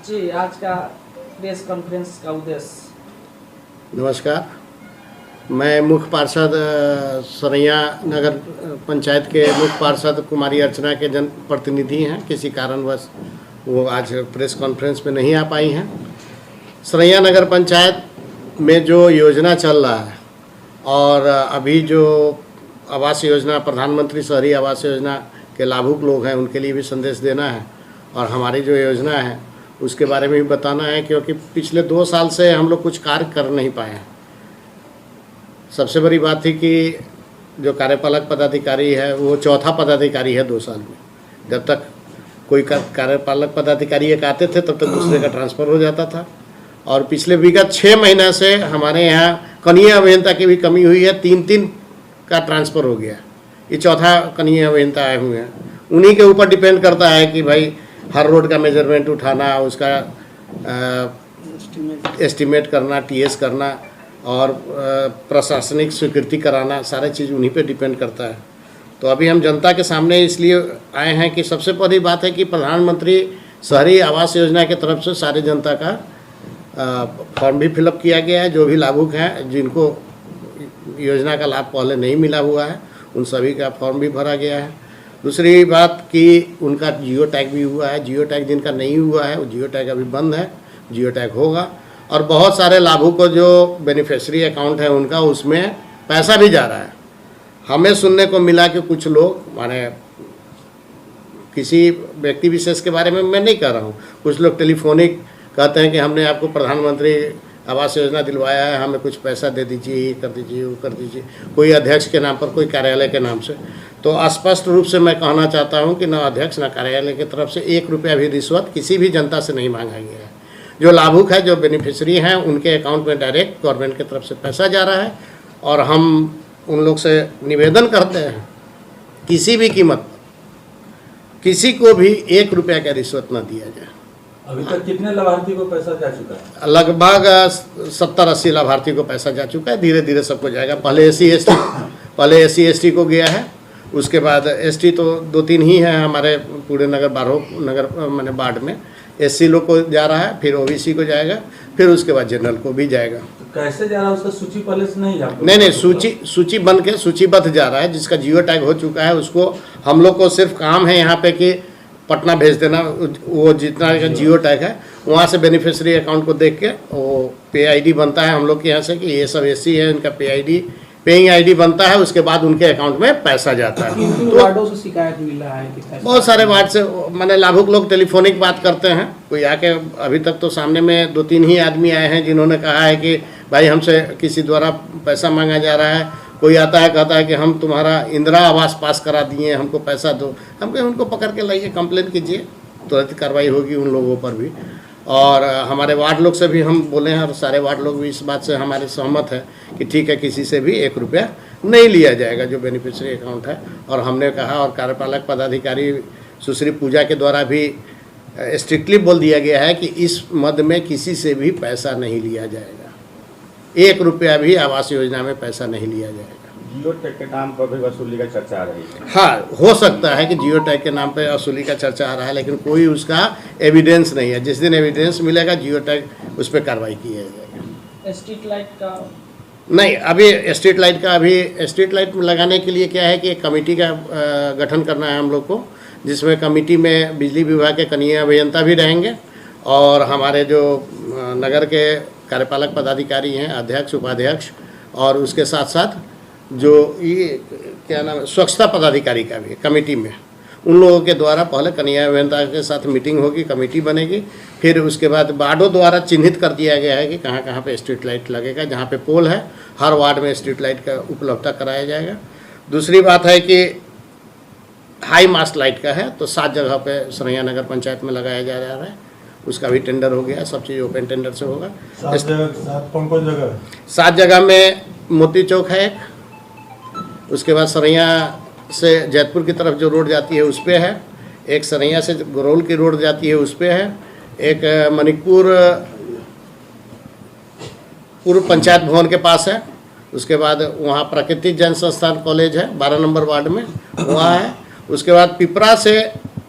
जी, आज का press conference का उद्देश्य। नमस्कार, मैं मुख्य पार्षद सरैया नगर पंचायत के मुख्य पार्षद कुमारी अर्चना के जन प्रतिनिधि हैं। किसी कारणवश वो आज प्रेस कॉन्फ्रेंस में नहीं आ पाई हैं। सरैया नगर पंचायत में जो योजना चल रहा है और अभी जो आवास योजना, प्रधानमंत्री शहरी आवास योजना के लाभुक लोग हैं, उनके लिए भी संदेश देना है और हमारी जो योजना है उसके बारे में भी बताना है, क्योंकि पिछले 2 साल से हम लोग कुछ कार्य कर नहीं पाए हैं। सबसे बड़ी बात थी कि जो कार्यपालक पदाधिकारी है वो चौथा पदाधिकारी है 2 साल में। जब तक कोई कार्यपालक पदाधिकारी एक आते थे तब तक दूसरे का ट्रांसफ़र हो जाता था। और पिछले विगत 6 महीना से हमारे यहाँ कनीय अभियंता की भी कमी हुई है। 3-3 का ट्रांसफ़र हो गया। ये चौथा कनीय अभियंता आए हुए हैं। उन्हीं के ऊपर डिपेंड करता है कि भाई हर रोड का मेजरमेंट उठाना, उसका एस्टिमेट करना, टीएस करना और प्रशासनिक स्वीकृति कराना, सारे चीज़ उन्हीं पे डिपेंड करता है। तो अभी हम जनता के सामने इसलिए आए हैं कि सबसे बड़ी बात है कि प्रधानमंत्री शहरी आवास योजना के तरफ से सारी जनता का फॉर्म भी फिलअप किया गया है। जो भी लाभुक हैं, जिनको योजना का लाभ पहले नहीं मिला हुआ है, उन सभी का फॉर्म भी भरा गया है। दूसरी बात कि उनका जियो टैग भी हुआ है। जियो टैग जिनका नहीं हुआ है वो जियो टैग अभी बंद है, जियो टैग होगा। और बहुत सारे लाभुकों जो बेनिफिशियरी अकाउंट है उनका उसमें पैसा भी जा रहा है। हमें सुनने को मिला कि कुछ लोग, माने किसी व्यक्ति विशेष के बारे में मैं नहीं कह रहा हूँ, कुछ लोग टेलीफोनिक कहते हैं कि हमने आपको प्रधानमंत्री आवास योजना दिलवाया है, हमें कुछ पैसा दे दीजिए, ये कर दीजिए, वो कर दीजिए, कोई अध्यक्ष के नाम पर, कोई कार्यालय के नाम से। तो स्पष्ट रूप से मैं कहना चाहता हूं कि न अध्यक्ष न कार्यालय की तरफ से 1 रुपया भी रिश्वत किसी भी जनता से नहीं मांगा गया है। जो लाभुक है, जो बेनिफिशियरी हैं, उनके अकाउंट में डायरेक्ट गवर्नमेंट की तरफ से पैसा जा रहा है। और हम उन लोग से निवेदन करते हैं किसी भी कीमत किसी को भी 1 रुपया का रिश्वत न दिया जाए। अभी तक कितने लाभार्थी को पैसा जा चुका है? लगभग 70-80 लाभार्थी को पैसा जा चुका है। धीरे धीरे सबको जाएगा। पहले एससी एसटी को गया है, उसके बाद एसटी तो 2-3 ही है हमारे पूरे नगर 12 नगर मैंने वार्ड में। एससी लोग को जा रहा है, फिर ओबीसी को जाएगा, फिर उसके बाद जनरल को भी जाएगा। तो कैसे जा रहा है? उसका सूची पहले से नहीं है? नहीं, सूची बन के सूचीबद्ध जा रहा है। जिसका जियो टैग हो चुका है उसको, हम लोग को सिर्फ काम है यहाँ पे कि पटना भेज देना। वो जितना जियो टैग है वहाँ से बेनिफिशियरी अकाउंट को देख के वो पे आईडी बनता है हम लोग के यहाँ से कि ये सब एससी है, इनका पेइंग आईडी बनता है। उसके बाद उनके अकाउंट में पैसा जाता है। तो वार्डों से शिकायत मिल रहा है कि बहुत सारे वार्ड से मैंने लाभुक लोग टेलीफोनिक बात करते हैं। कोई आके, अभी तक तो सामने में 2-3 ही आदमी आए हैं जिन्होंने कहा है कि भाई हमसे किसी द्वारा पैसा मांगा जा रहा है। कोई आता है कहता है कि हम तुम्हारा इंदिरा आवास पास करा दिए, हमको पैसा दो। हम कहें उनको पकड़ के लाइए, कंप्लेन कीजिए, तुरंत कार्रवाई होगी उन लोगों पर भी। और हमारे वार्ड लोग से भी हम बोले हैं और सारे वार्ड लोग भी इस बात से हमारे सहमत है कि ठीक है, किसी से भी 1 रुपया नहीं लिया जाएगा जो बेनिफिशियरी अकाउंट है। और हमने कहा, और कार्यपालक पदाधिकारी सुश्री पूजा के द्वारा भी स्ट्रिक्टली बोल दिया गया है कि इस मद में किसी से भी पैसा नहीं लिया जाएगा। 1 रुपया भी आवास योजना में पैसा नहीं लिया जाएगा। जियो टैग के नाम पर भी वसूली का चर्चा आ रही है। हाँ, हो सकता है कि जियो टैग के नाम पर वसूली का चर्चा आ रहा है, लेकिन कोई उसका एविडेंस नहीं है। जिस दिन एविडेंस मिलेगा जियो टैग उस पर कार्रवाई की जाएगी। स्ट्रीट लाइट का नहीं, अभी स्ट्रीट लाइट लगाने के लिए क्या है कि एक कमेटी का गठन करना है हम लोग को, जिसमें कमेटी में बिजली विभाग के कनीय अभियंता भी रहेंगे और हमारे जो नगर के कार्यपालक पदाधिकारी हैं, अध्यक्ष, उपाध्यक्ष, और उसके साथ साथ जो ये क्या नाम है, स्वच्छता पदाधिकारी का भी कमेटी में, उन लोगों के द्वारा पहले कनीय अभियंता के साथ मीटिंग होगी, कमेटी बनेगी। फिर उसके बाद वार्डों द्वारा चिन्हित कर दिया गया है कि कहाँ कहाँ पे स्ट्रीट लाइट लगेगा। जहाँ पे पोल है हर वार्ड में स्ट्रीट लाइट का उपलब्धता कराया जाएगा। दूसरी बात है कि हाई मास्ट लाइट का है तो 7 जगह पे सरैया नगर पंचायत में लगाया जा रहा है। उसका भी टेंडर हो गया, सब चीज़ ओपन टेंडर से होगा। 7 जगह? 7 जगह में मोती चौक है एक, उसके बाद सरैया से जैतपुर की तरफ जो रोड जाती है उस पर है, एक सरैया से गरौल की रोड जाती है उस पर है, एक मणिकपुर पूर्व पंचायत भवन के पास है, उसके बाद वहाँ प्राकृतिक जन संस्थान कॉलेज है 12 नंबर वार्ड में, वहाँ है। उसके बाद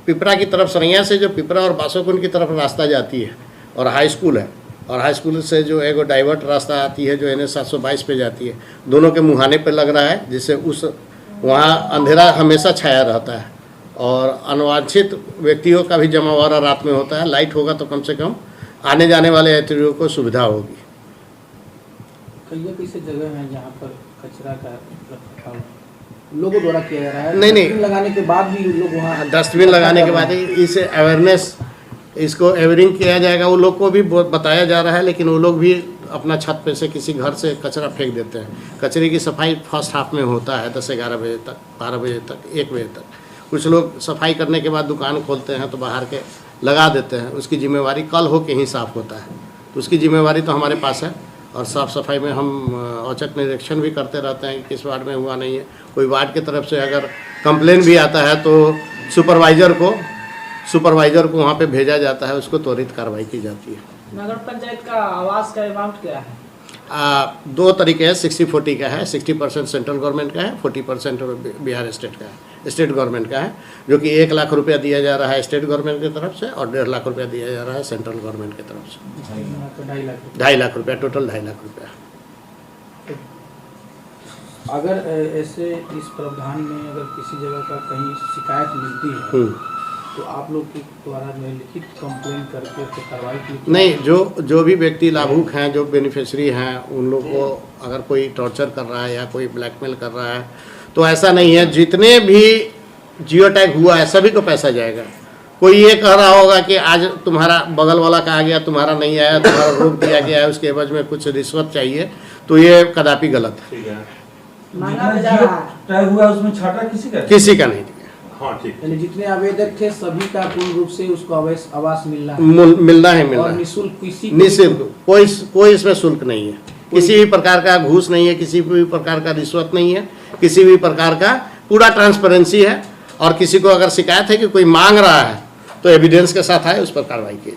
पिपरा की तरफ सरैया से जो पिपरा और बासोकुंड की तरफ रास्ता जाती है और हाई स्कूल है, और हाई स्कूल से जो एक डाइवर्ट रास्ता आती है जो NH 722 पे जाती है, दोनों के मुहाने पे लग रहा है, जिससे उस वहाँ अंधेरा हमेशा छाया रहता है और अनवांछित व्यक्तियों का भी जमावड़ा रात में होता है। लाइट होगा तो कम से कम आने जाने वाले यात्रियों को सुविधा होगी। कैसे जगह है जहाँ पर कचरा का रखरखाव लोगों द्वारा किया जा रहा है? नहीं। डस्टबिन लगाने के बाद भी लोग वहाँ डस्टबिन लगाने के बाद इस अवेयरनेस इसको अवेयरिंग किया जाएगा, वो लोग को भी बताया जा रहा है, लेकिन वो लोग भी अपना छत पे से किसी घर से कचरा फेंक देते हैं। कचरे की सफाई फर्स्ट हाफ में होता है 10-11 बजे तक, 12 बजे तक, 1 बजे तक। कुछ लोग सफाई करने के बाद दुकान खोलते हैं तो बाहर के लगा देते हैं, उसकी जिम्मेवारी कल हो के ही साफ़ होता है, तो उसकी जिम्मेवारी तो हमारे पास है। और साफ़ सफाई में हम औचक निरीक्षण भी करते रहते हैं कि किस वार्ड में हुआ नहीं है। कोई वार्ड की तरफ से अगर कंप्लेन भी आता है तो सुपरवाइज़र को वहाँ पे भेजा जाता है, उसको त्वरित कार्रवाई की जाती है। नगर पंचायत का आवास का अमाउंट क्या है? 2 तरीके हैं, 60-40 का है। 60% सेंट्रल गवर्नमेंट का है, 40% बिहार स्टेट का है, स्टेट गवर्नमेंट का है, जो कि 1 लाख रुपया दिया जा रहा है स्टेट गवर्नमेंट की तरफ से और 1.5 लाख रुपया दिया जा रहा है सेंट्रल गवर्नमेंट की तरफ से। 2.5 लाख रुपया, टोटल 2.5 लाख रुपया। अगर ऐसे इस प्रावधान में अगर किसी जगह का कहीं शिकायत मिलती है तो आप लोग के द्वारा जो है लिखित कंप्लेन करके तो कार्रवाई की? नहीं, जो भी व्यक्ति लाभुक हैं, जो बेनिफिशरी हैं, उन लोग को अगर कोई टॉर्चर कर रहा है या कोई ब्लैकमेल कर रहा है तो ऐसा नहीं है। जितने भी जियो टैग हुआ है सभी को पैसा जाएगा। कोई ये कह रहा होगा कि आज तुम्हारा बगल वाला का आ गया, तुम्हारा नहीं आया, तुम्हारा रोक दिया गया है, उसके एवज में कुछ रिश्वत चाहिए, तो ये कदापि गलत है। टैग हुआ उसमें छाटा किसी का नहीं। हाँ ठीक। यानी जितने आवेदक थे सभी का पूर्ण रूप से उसको आवास मिलना है, मिलना है और निःशुल्क किसी निःशुल्क, कोई इसमें शुल्क नहीं है, किसी भी प्रकार का घूस नहीं है, किसी भी प्रकार का रिश्वत नहीं है, किसी भी प्रकार का पूरा ट्रांसपेरेंसी है। और किसी को अगर शिकायत है कि कोई मांग रहा है तो एविडेंस के साथ आए, उस पर कार्रवाई की।